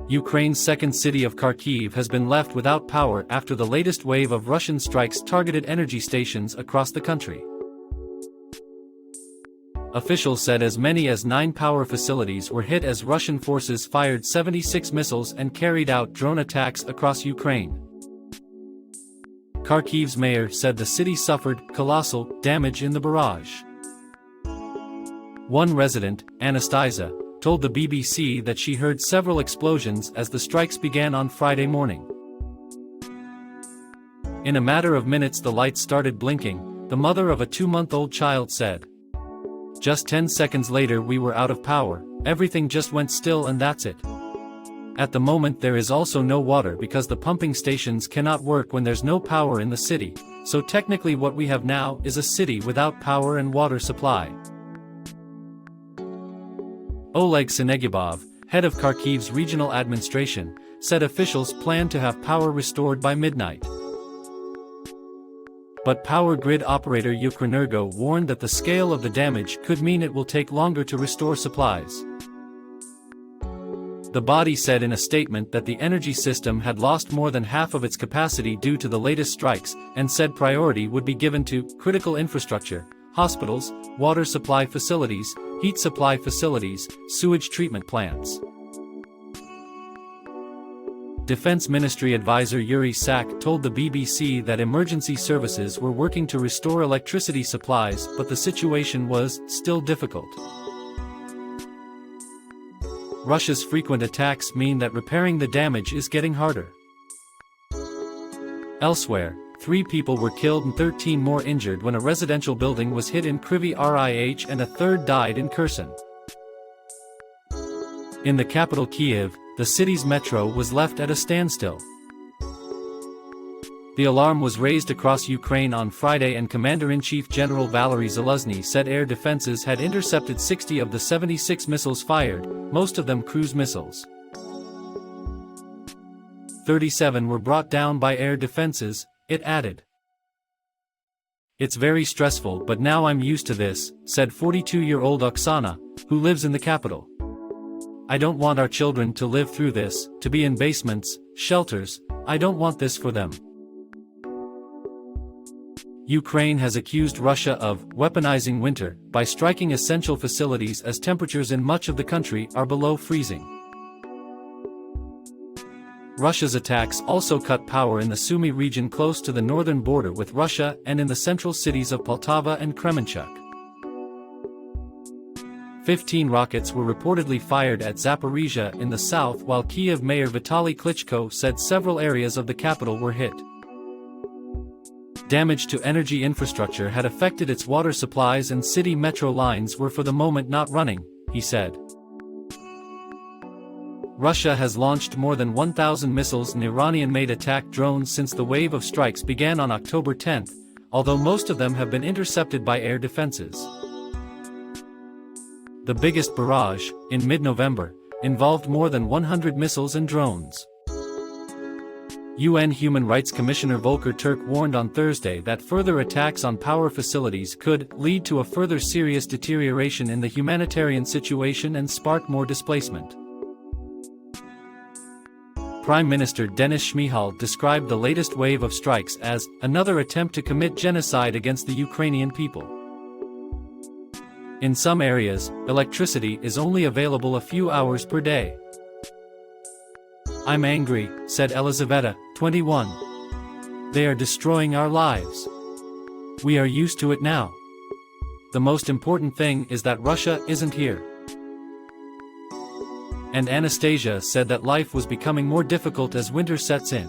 Ukraine's second city of Kharkiv has been left without power after the latest wave of Russian strikes targeted energy stations across the country. Officials said as many as 9 power facilities were hit as Russian forces fired 76 missiles and carried out drone attacks across Ukraine. Kharkiv's mayor said the city suffered colossal damage in the barrage. One resident, Anastasia, told the BBC that she heard several explosions as the strikes began on Friday morning. In a matter of minutes the lights started blinking, the mother of a 2-month-old child said. Just 10 seconds later we were out of power, everything just went still and that's it. At the moment there is also no water because the pumping stations cannot work when there's no power in the city, so technically what we have now is a city without power and water supply. Oleg Senegubov, head of Kharkiv's regional administration, said officials plan to have power restored by midnight. But power grid operator Ukrenergo warned that the scale of the damage could mean it will take longer to restore supplies. The body said in a statement that the energy system had lost more than half of its capacity due to the latest strikes, and said priority would be given to critical infrastructure, hospitals, water supply facilities, heat supply facilities, sewage treatment plants. Defense Ministry advisor Yuri Sak told the BBC that emergency services were working to restore electricity supplies, but the situation was still difficult. Russia's frequent attacks mean that repairing the damage is getting harder. Elsewhere, 3 people were killed and 13 more injured when a residential building was hit in Kryvyi Rih and a third died in Kherson. In the capital Kyiv, the city's metro was left at a standstill. The alarm was raised across Ukraine on Friday and Commander-in-Chief General Valery Zaluzny said air defenses had intercepted 60 of the 76 missiles fired, most of them cruise missiles. 37 were brought down by air defenses, it added. It's very stressful but now I'm used to this, said 42-year-old Oksana, who lives in the capital. I don't want our children to live through this, to be in basements, shelters, I don't want this for them. Ukraine has accused Russia of weaponizing winter by striking essential facilities as temperatures in much of the country are below freezing. Russia's attacks also cut power in the Sumy region close to the northern border with Russia and in the central cities of Poltava and Kremenchuk. 15 rockets were reportedly fired at Zaporizhia in the south, while Kyiv Mayor Vitaly Klitschko said several areas of the capital were hit. Damage to energy infrastructure had affected its water supplies and city metro lines were for the moment not running, he said. Russia has launched more than 1,000 missiles and Iranian-made attack drones since the wave of strikes began on October 10, although most of them have been intercepted by air defenses. The biggest barrage, in mid-November, involved more than 100 missiles and drones. UN Human Rights Commissioner Volker Turk warned on Thursday that further attacks on power facilities could lead to a further serious deterioration in the humanitarian situation and spark more displacement. Prime Minister Denis Shmyhal described the latest wave of strikes as another attempt to commit genocide against the Ukrainian people. In some areas, electricity is only available a few hours per day. I'm angry, said Elizaveta, 21. They are destroying our lives. We are used to it now. The most important thing is that Russia isn't here. And Anastasia said that life was becoming more difficult as winter sets in.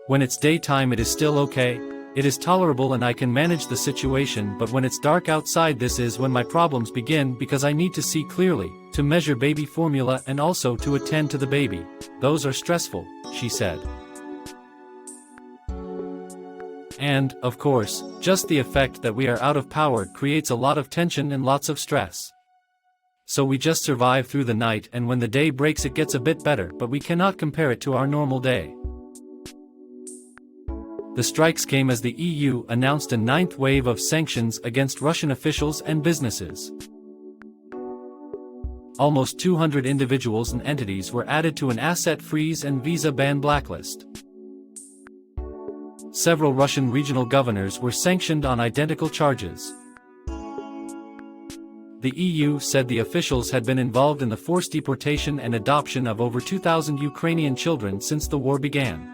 When it's daytime it is still okay, it is tolerable and I can manage the situation, but when it's dark outside this is when my problems begin because I need to see clearly, to measure baby formula and also to attend to the baby. Those are stressful, she said. And, of course, just the effect that we are out of power creates a lot of tension and lots of stress. So we just survive through the night and when the day breaks it gets a bit better, but we cannot compare it to our normal day. The strikes came as the EU announced a 9th wave of sanctions against Russian officials and businesses. Almost 200 individuals and entities were added to an asset freeze and visa ban blacklist. Several Russian regional governors were sanctioned on identical charges. The EU said the officials had been involved in the forced deportation and adoption of over 2,000 Ukrainian children since the war began.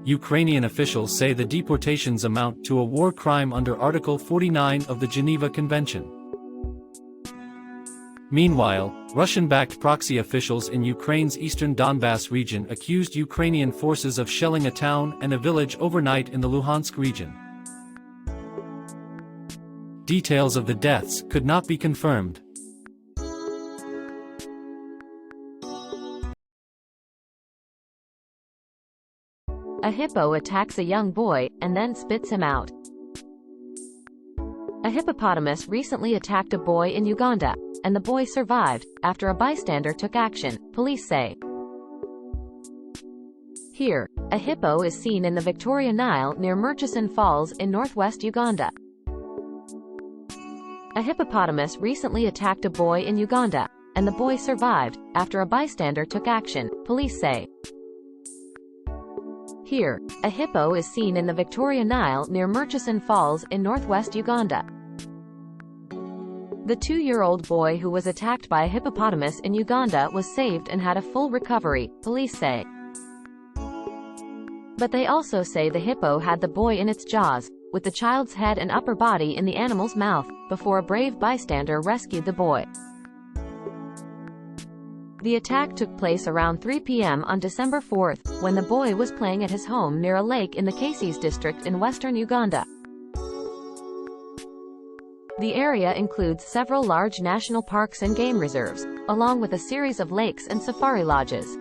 Ukrainian officials say the deportations amount to a war crime under Article 49 of the Geneva Convention. Meanwhile, Russian-backed proxy officials in Ukraine's eastern Donbass region accused Ukrainian forces of shelling a town and a village overnight in the Luhansk region. Details of the deaths could not be confirmed. A hippo attacks a young boy and then spits him out. A hippopotamus recently attacked a boy in Uganda, and the boy survived after a bystander took action, police say. Here, a hippo is seen in the Victoria Nile near Murchison Falls in northwest Uganda. A hippopotamus recently attacked a boy in Uganda, and the boy survived after a bystander took action, police say. Here, a hippo is seen in the Victoria Nile near Murchison Falls in northwest Uganda. The 2-year-old boy who was attacked by a hippopotamus in Uganda was saved and had a full recovery, police say. But they also say the hippo had the boy in its jaws, with the child's head and upper body in the animal's mouth, before a brave bystander rescued the boy. The attack took place around 3 p.m. on December 4, when the boy was playing at his home near a lake in the Kharkiv district in western Uganda. The area includes several large national parks and game reserves, along with a series of lakes and safari lodges.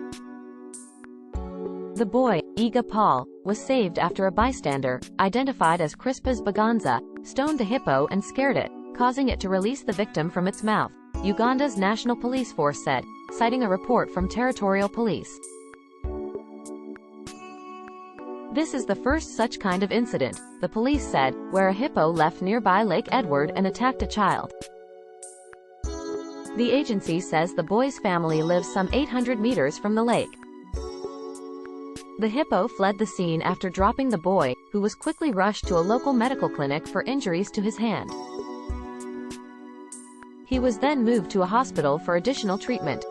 The boy, Iga Paul, was saved after a bystander, identified as Crispas Baganza, stoned the hippo and scared it, causing it to release the victim from its mouth, Uganda's National Police Force said, citing a report from territorial police. This is the first such kind of incident, the police said, where a hippo left nearby Lake Edward and attacked a child. The agency says the boy's family lives some 800 meters from the lake. The hippo fled the scene after dropping the boy, who was quickly rushed to a local medical clinic for injuries to his hand. He was then moved to a hospital for additional treatment.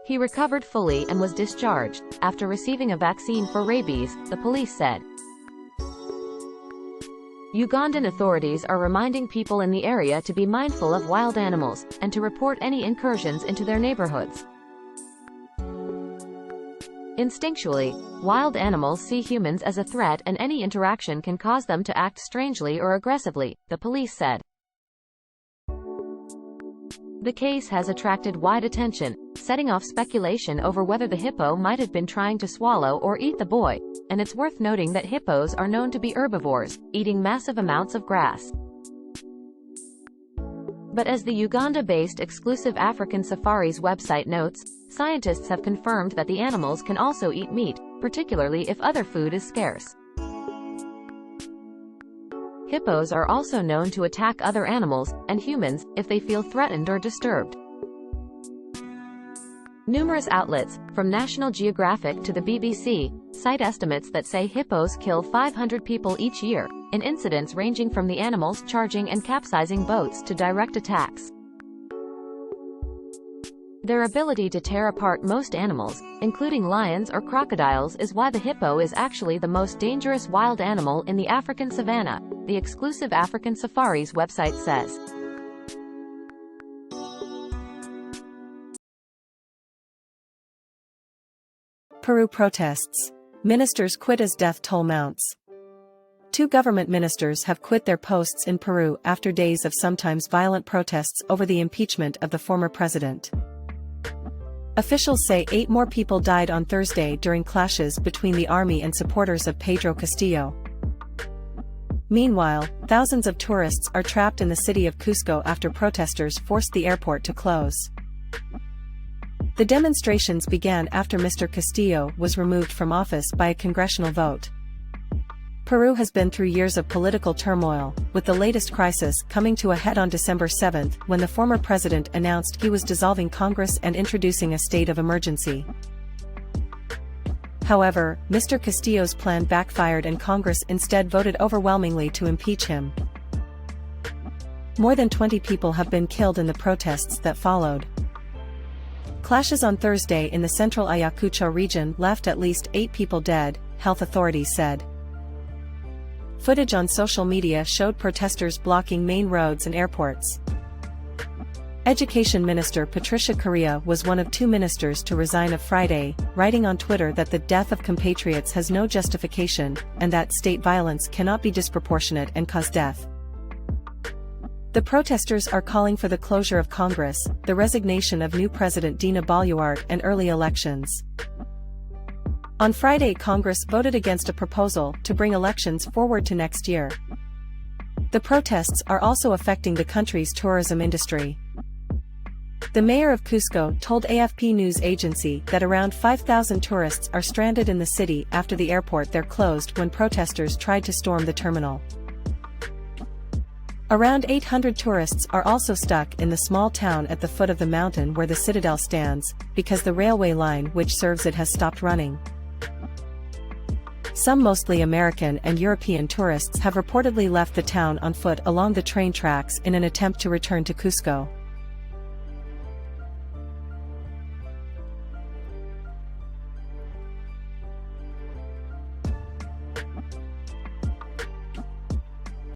He recovered fully and was discharged, after receiving a vaccine for rabies, the police said. Ugandan authorities are reminding people in the area to be mindful of wild animals, and to report any incursions into their neighborhoods. Instinctually, wild animals see humans as a threat and any interaction can cause them to act strangely or aggressively, the police said. The case has attracted wide attention, setting off speculation over whether the hippo might have been trying to swallow or eat the boy, and it's worth noting that hippos are known to be herbivores, eating massive amounts of grass. But as the Uganda-based exclusive African Safaris website notes, scientists have confirmed that the animals can also eat meat, particularly if other food is scarce. Hippos are also known to attack other animals, and humans, if they feel threatened or disturbed. Numerous outlets, from National Geographic to the BBC, cite estimates that say hippos kill 500 people each year, in incidents ranging from the animals charging and capsizing boats to direct attacks. Their ability to tear apart most animals, including lions or crocodiles, is why the hippo is actually the most dangerous wild animal in the African savanna, the exclusive African Safaris website says. Peru protests. Ministers quit as death toll mounts. 2 government ministers have quit their posts in Peru after days of sometimes violent protests over the impeachment of the former president. Officials say 8 more people died on Thursday during clashes between the army and supporters of Pedro Castillo. Meanwhile, thousands of tourists are trapped in the city of Cusco after protesters forced the airport to close. The demonstrations began after Mr. Castillo was removed from office by a congressional vote. Peru has been through years of political turmoil, with the latest crisis coming to a head on December 7 when the former president announced he was dissolving Congress and introducing a state of emergency. However, Mr. Castillo's plan backfired and Congress instead voted overwhelmingly to impeach him. More than 20 people have been killed in the protests that followed. Clashes on Thursday in the central Ayacucho region left at least 8 people dead, health authorities said. Footage on social media showed protesters blocking main roads and airports. Education Minister Patricia Correa was one of 2 ministers to resign on Friday, writing on Twitter that the death of compatriots has no justification, and that state violence cannot be disproportionate and cause death. The protesters are calling for the closure of Congress, the resignation of new President Dina Boluarte and early elections. On Friday, Congress voted against a proposal to bring elections forward to next year. The protests are also affecting the country's tourism industry. The mayor of Cusco told AFP news agency that around 5,000 tourists are stranded in the city after the airport there closed when protesters tried to storm the terminal. Around 800 tourists are also stuck in the small town at the foot of the mountain where the citadel stands, because the railway line which serves it has stopped running. Some mostly American and European tourists have reportedly left the town on foot along the train tracks in an attempt to return to Cusco.